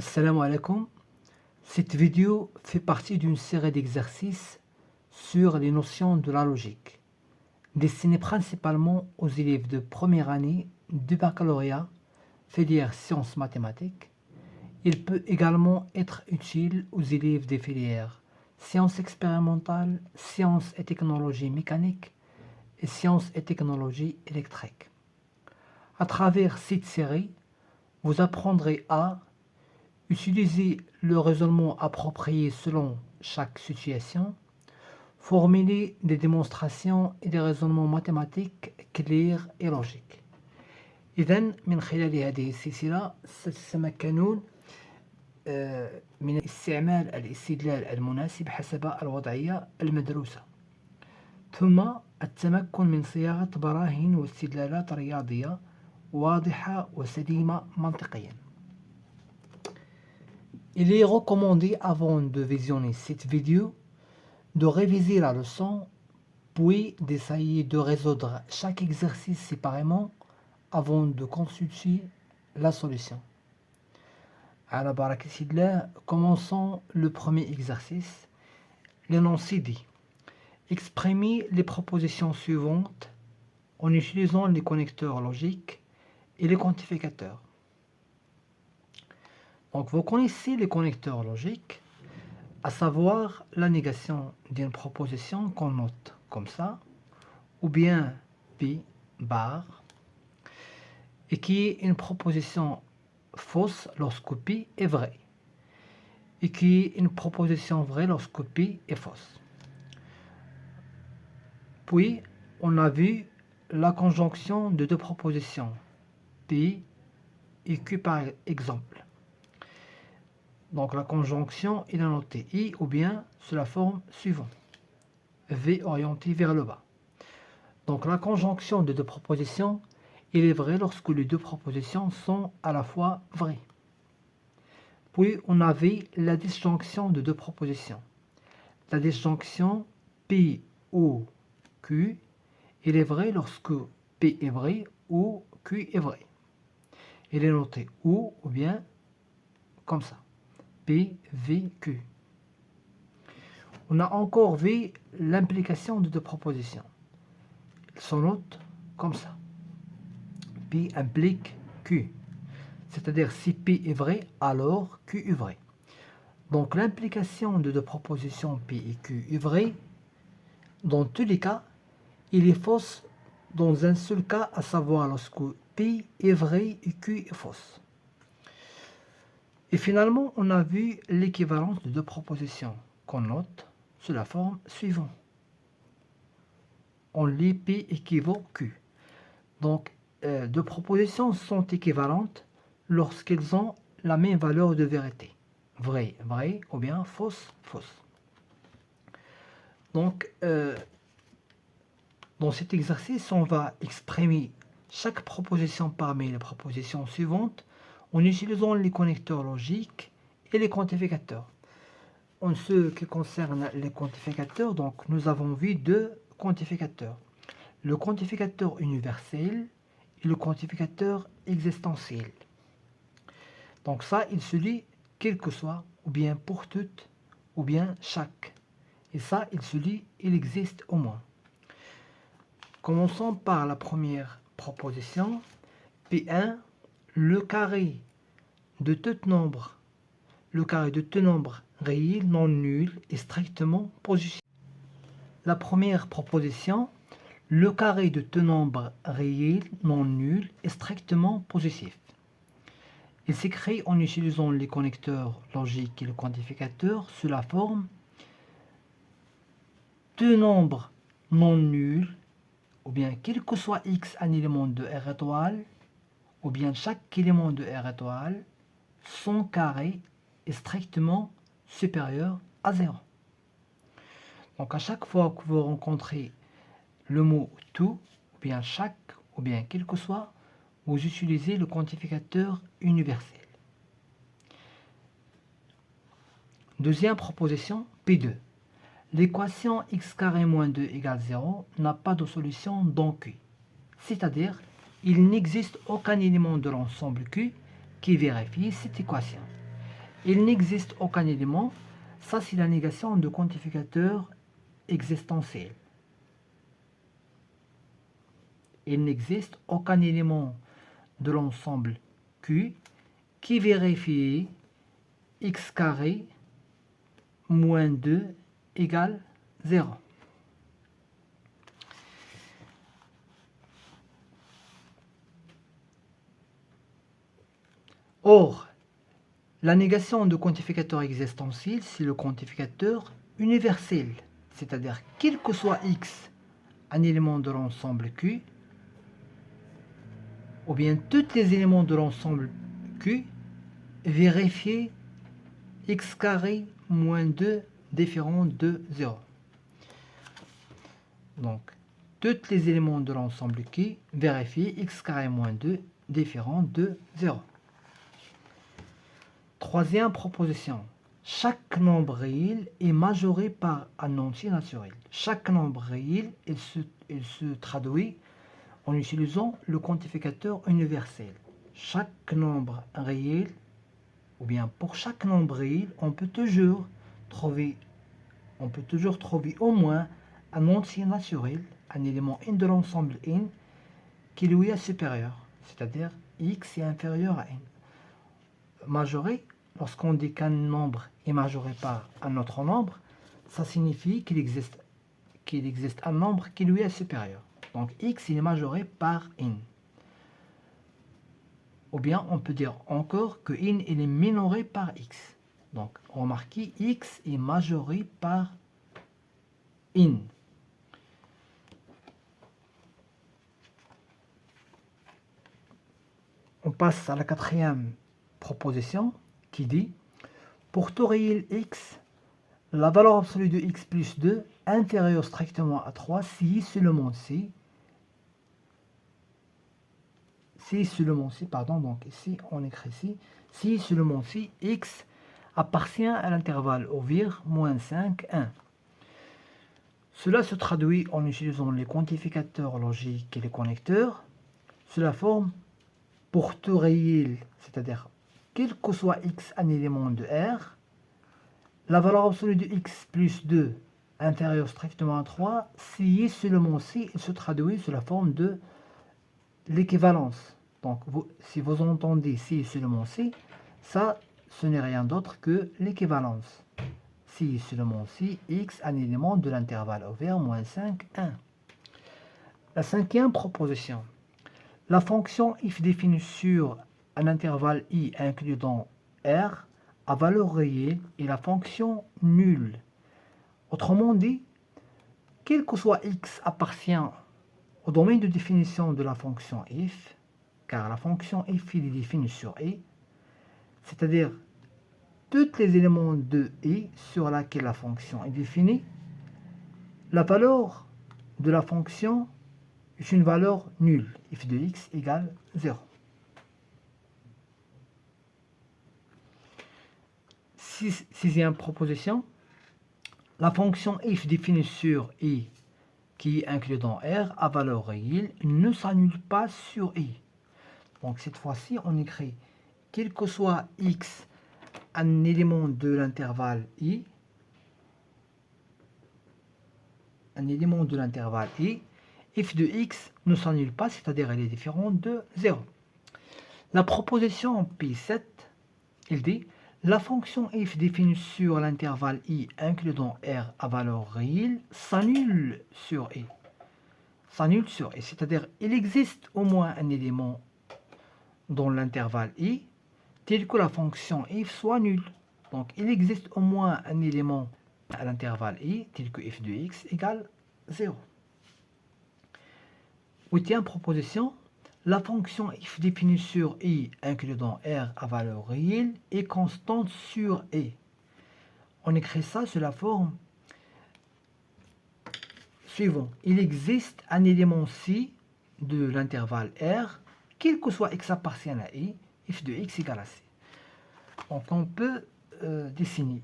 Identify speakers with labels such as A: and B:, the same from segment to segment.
A: Assalamu alaikum. Cette vidéo fait partie d'une série d'exercices sur les notions de la logique, destinée principalement aux élèves de première année du baccalauréat, filière sciences mathématiques. Il peut également être utile aux élèves des filières sciences expérimentales, sciences et technologies mécaniques et sciences et technologies électriques. À travers cette série, vous apprendrez à utiliser le raisonnement approprié selon chaque situation, formuler des démonstrations et des raisonnements mathématiques clairs et logiques. إذن من خلال هذه السلسلة ستتمكنون من استعمال الاستدلال المناسب حسب الوضعية المدروسة، ثم التمكن من صياغة براهين واستدلالات رياضية واضحة وسليمة منطقيا. Il est recommandé avant de visionner cette vidéo de réviser la leçon, puis d'essayer de résoudre chaque exercice séparément avant de consulter la solution. Alors, commençons le premier exercice. L'énoncé dit: exprimez les propositions suivantes en utilisant les connecteurs logiques et les quantificateurs. Donc, vous connaissez les connecteurs logiques, à savoir la négation d'une proposition qu'on note comme ça, ou bien P bar, et qui est une proposition fausse lorsque P est vrai, et qui est une proposition vraie lorsque P est fausse. Puis, on a vu la conjonction de deux propositions, P et Q par exemple. Donc la conjonction, il est noté I ou bien sous la forme suivante. V orienté vers le bas. Donc la conjonction de deux propositions, il est vrai lorsque les deux propositions sont à la fois vraies. Puis on avait la disjonction de deux propositions. La disjonction P ou Q, il est vrai lorsque P est vrai ou Q est vrai. Il est noté ou bien comme ça. P, V, Q. On a encore vu l'implication de deux propositions. Ils sont notés comme ça. P implique Q. C'est-à-dire si P est vrai, alors Q est vrai. Donc l'implication de deux propositions P et Q est vraie. Dans tous les cas, il est fausse dans un seul cas, à savoir lorsque P est vrai et Q est fausse. Et finalement, on a vu l'équivalence de deux propositions qu'on note sous la forme suivante. On lit P équivaut Q. Donc, deux propositions sont équivalentes lorsqu'elles ont la même valeur de vérité. Vrai, vrai, ou bien fausse, fausse. Donc, dans cet exercice, on va exprimer chaque proposition parmi les propositions suivantes en utilisant les connecteurs logiques et les quantificateurs. En ce qui concerne les quantificateurs, donc nous avons vu deux quantificateurs. Le quantificateur universel et le quantificateur existentiel. Donc ça, il se lit quel que soit, ou bien pour toutes, ou bien chaque. Et ça, il se lit, il existe au moins. Commençons par la première proposition. P1, le carré de tout nombre réel non nul est strictement positif. La première proposition, le carré de tout nombre réel non nul est strictement positif. Il s'écrit en utilisant les connecteurs logiques et le quantificateur sous la forme deux nombres non nuls, ou bien quel que soit x un élément de R étoile, ou bien chaque élément de R étoile, son carré est strictement supérieur à 0. Donc à chaque fois que vous rencontrez le mot tout, ou bien chaque, ou bien quel que soit, vous utilisez le quantificateur universel. Deuxième proposition, P2. L'équation x carré moins 2 égale 0 n'a pas de solution dans Q. C'est-à-dire, il n'existe aucun élément de l'ensemble Q qui vérifie cette équation. Il n'existe aucun élément. Ça, c'est la négation de quantificateur existentiel. Il n'existe aucun élément de l'ensemble Q qui vérifie x carré moins 2 égale 0. Or, la négation de quantificateur existentiel, c'est le quantificateur universel, c'est-à-dire quel que soit x, un élément de l'ensemble Q, ou bien tous les éléments de l'ensemble Q, vérifier x carré moins 2 différent de 0. Donc, tous les éléments de l'ensemble Q vérifient x carré moins 2 différent de 0. Troisième proposition. Chaque nombre réel est majoré par un entier naturel. Chaque nombre réel, il se traduit en utilisant le quantificateur universel. Chaque nombre réel, ou bien pour chaque nombre réel, on peut toujours trouver au moins un entier naturel, un élément n de l'ensemble n, qui lui est supérieur, c'est-à-dire x est inférieur à n. Majoré, lorsqu'on dit qu'un nombre est majoré par un autre nombre, ça signifie qu'il existe un nombre qui lui est supérieur. Donc x il est majoré par n. Ou bien on peut dire encore que n il est minoré par x. Donc remarquez, x est majoré par n. On passe à la quatrième proposition qui dit pour tout réel x, la valeur absolue de x plus 2 inférieure strictement à 3 si seulement si donc ici on écrit si seulement si x appartient à l'intervalle ouvert moins 5, 1. Cela se traduit en utilisant les quantificateurs logiques et les connecteurs sous la forme pour tout réel, c'est-à-dire quel que soit x un élément de R, la valeur absolue de x plus 2 inférieure strictement à 3, si seulement si il se traduit sous la forme de l'équivalence. Donc si vous entendez si seulement si, ça ce n'est rien d'autre que l'équivalence. Si seulement si x un élément de l'intervalle ouvert moins 5, 1. La cinquième proposition. La fonction f définie sur un intervalle i inclus dans R à valeur réelle est la fonction nulle. Autrement dit, quel que soit x appartient au domaine de définition de la fonction f, car la fonction f est définie sur e, c'est-à-dire tous les éléments de e sur laquelle la fonction est définie, la valeur de la fonction est une valeur nulle, f de x égale 0. Sixième proposition, la fonction f définie sur i qui est inclus dans R à valeur réelle ne s'annule pas sur i. Donc cette fois-ci, on écrit quel que soit x un élément de l'intervalle i, f de x ne s'annule pas, c'est-à-dire elle est différente de 0. La proposition P7, il dit la fonction f définie sur l'intervalle i inclus dans R à valeur réelle s'annule sur i. C'est-à-dire il existe au moins un élément dans l'intervalle i tel que la fonction f soit nulle. Donc il existe au moins un élément à l'intervalle i tel que f de x égale 0. Huitième proposition, la fonction f définie sur i inclus dans R à valeur réelle est constante sur e. On écrit ça sous la forme suivante. Il existe un élément ci de l'intervalle R, quel que soit x appartient à i, f de x égale à c. Donc on peut dessiner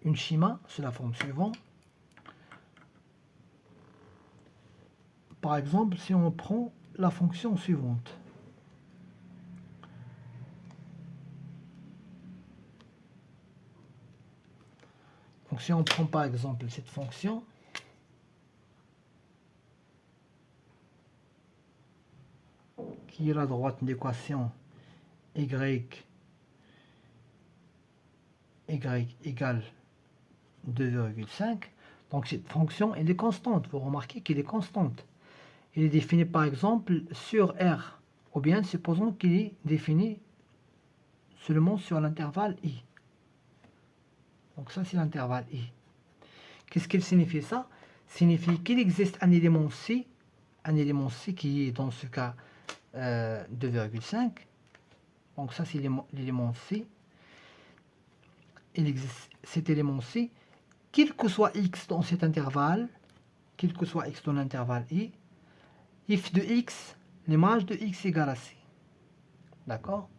A: une schéma sous la forme suivante. Par exemple, si on prend la fonction suivante. Donc si on prend par exemple cette fonction, qui est la droite de l'équation y égale 2,5, donc cette fonction elle est constante, vous remarquez qu'elle est constante. Elle est définie par exemple sur R, ou bien supposons qu'il est défini seulement sur l'intervalle I. Donc ça c'est l'intervalle I. Qu'est-ce qu'il signifie ça? Signifie qu'il existe un élément C qui est dans ce cas 2,5. Donc ça c'est l'élément C. Il existe cet élément C, quel que soit x dans cet intervalle, quel que soit x dans l'intervalle I, if de x, l'image de x égale à C. D'accord?